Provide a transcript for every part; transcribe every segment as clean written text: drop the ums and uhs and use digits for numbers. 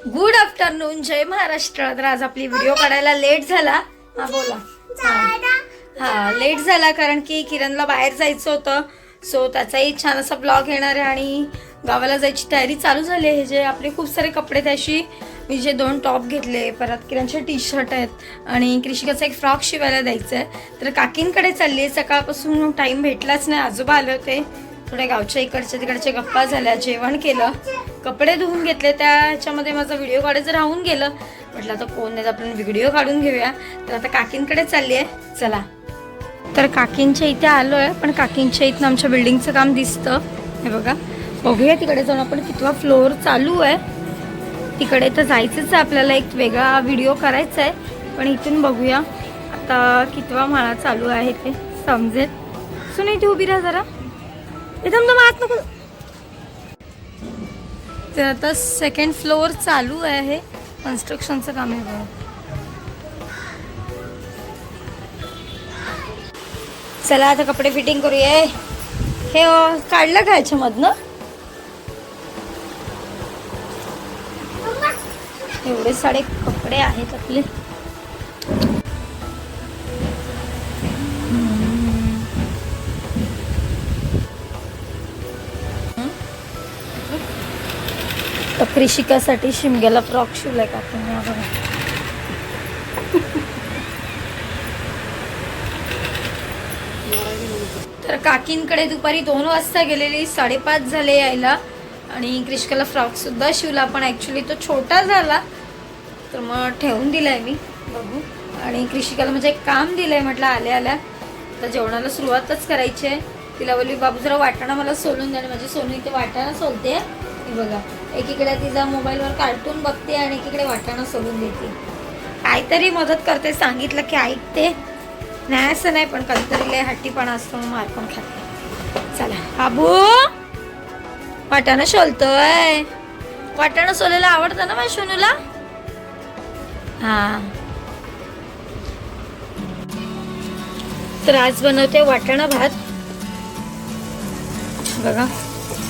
Good afternoon, जय महाराष्ट्र. तर आज आपली व्हिडिओ काढायला लेट झाला. हा बोला. हा लेट झाला कारण की किरणला बाहेर जायचं होतं. सो त्याचाही छान असा ब्लॉग येणार आहे आणि गावाला जायची तयारी चालू झाली आहे. हे जे आपले खूप सारे कपडे, त्याशी मी जे 2 टॉप घेतले, परत किरणचे टी शर्ट आहेत आणि कृषिकाचा एक फ्रॉक शिवायला द्यायचा आहे. तर काकींकडे चालली आहे. सकाळपासून टाईम भेटलाच नाही. आजोबा आले होते, थोड्या गावच्या इकडच्या तिकडच्या गप्पा झाल्या, जेवण केलं, कपडे धुवून घेतले. त्याच्यामध्ये माझा व्हिडिओ काढायचं राहून गेलं. म्हटलं आता कोण नाही, आपण व्हिडिओ काढून घेऊया. तर आता काकींकडे चालली आहे. चला. तर काकींच्या इथे आलो आहे, पण काकींच्या इथनं आमच्या बिल्डिंगचं काम दिसतं. हे बघा, बघूया तिकडे जाऊन आपण कितवा फ्लोअर चालू आहे. तिकडे तर जायचंच आहे आपल्याला, एक वेगळा व्हिडिओ करायचा आहे. पण इथून बघूया आता कितवा माळा चालू आहे ते समजेल. सुन इथे उभी राहा जरा, एकदम दम आत नको. तर आता 2nd फ्लोअर चालू आहे, कन्स्ट्रक्शनचं काम आहे बघा. चला आता कपडे फिटिंग करूया. हे काढलं का ह्याच्यामधनं? एवढे सारे कपडे आहेत आपले. तर कृषिकासाठी शिमग्याला फ्रॉक शिवलाय का आपण? तर काकींकडे दुपारी 2 वाजता गेलेली, 5:30 झाले यायला. आणि कृषिकाला फ्रॉक सुद्धा शिवला, पण ॲक्च्युली तो छोटा झाला तर मग ठेवून दिलाय मी. बघू. आणि कृषिकाला म्हणजे एक काम दिलंय, म्हटलं आल्या आल्या तर जेवणाला सुरुवातच करायची आहे. तिला बोलली बाबू जरा वाटाणा मला सोलून द्या. माझी सोनू इथे वाटाणा सोलते. हे बघा, एकीकडे तिचा मोबाईलवर कार्टून बघते आणि एकीकडे वाटाणा सोलून देते. काहीतरी मदत करते, सांगितलं की ऐकते. नाही असं नाही, पण कधीतरी लय हट्टीपणा असतो, मग मार पण खाते. चला बाबू, वाटाणा सोलतोय. वाटाणा सोलायला आवडतं ना माझ्या सोनूला? हा. तर आज बनवते वाटाणा भात. बघा,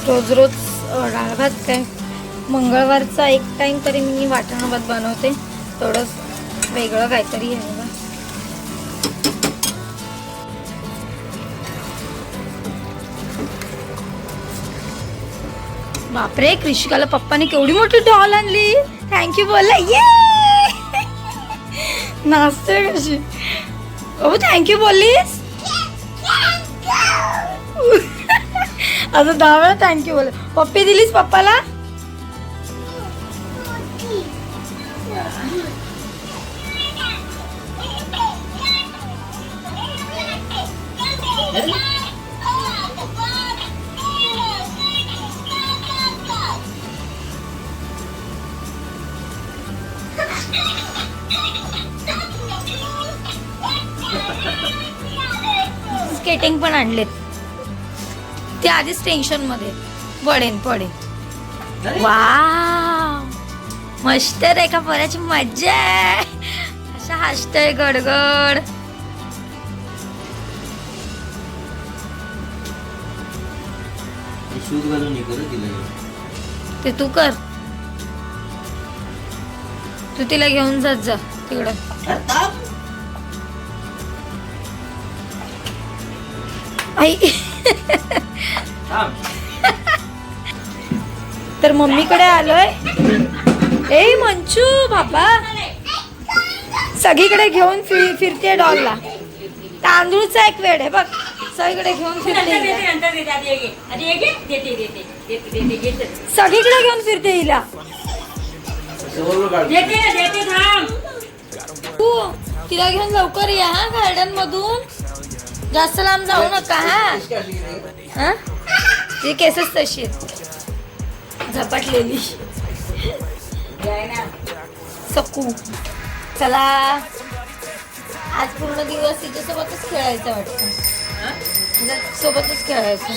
रोज रोज डाळ भात काय, मंगळवारचा एक टाइम तरी मी वाटाणा भात बनवते. थोडंच वेगळं काहीतरी आहे बघा. बापरे, कृषिकाला पप्पाने केवढी मोठी डॉल आणली. थँक्यू बोलला. ये नाचते कशी. ओ थँक्यू बोललीस. आता 10 वेळा थँक्यू बोल. पप्पी दिलीस पप्पाला? स्केटिंग पण आणलेत. ते आधीच टेन्शन मध्ये पडेन. वाव, मस्त रे का, पोराची मज्जा आहे. अशा हसतोय गडगड. ते तू कर, तू तिला घेऊन जात जा तिकडं. आई तर मम्मीकडे आलोय. ए मंचू बाबा, सगळीकडे घेऊन फिरते डॉलला. तांदूळचा एक वेळ आहे बघ, सगळीकडे घेऊन फिरते. सगळीकडे घेऊन फिरते हिला. तू तिला घेऊन लवकर या हा, गार्डन मधून. जास्त लांब जाऊ नका. हा, ती केसच तशी झपाटलेली. सकू. चला, आज पूर्ण दिवस तिच्यासोबतच खेळायचं वाटतं. सोबतच खेळायचं.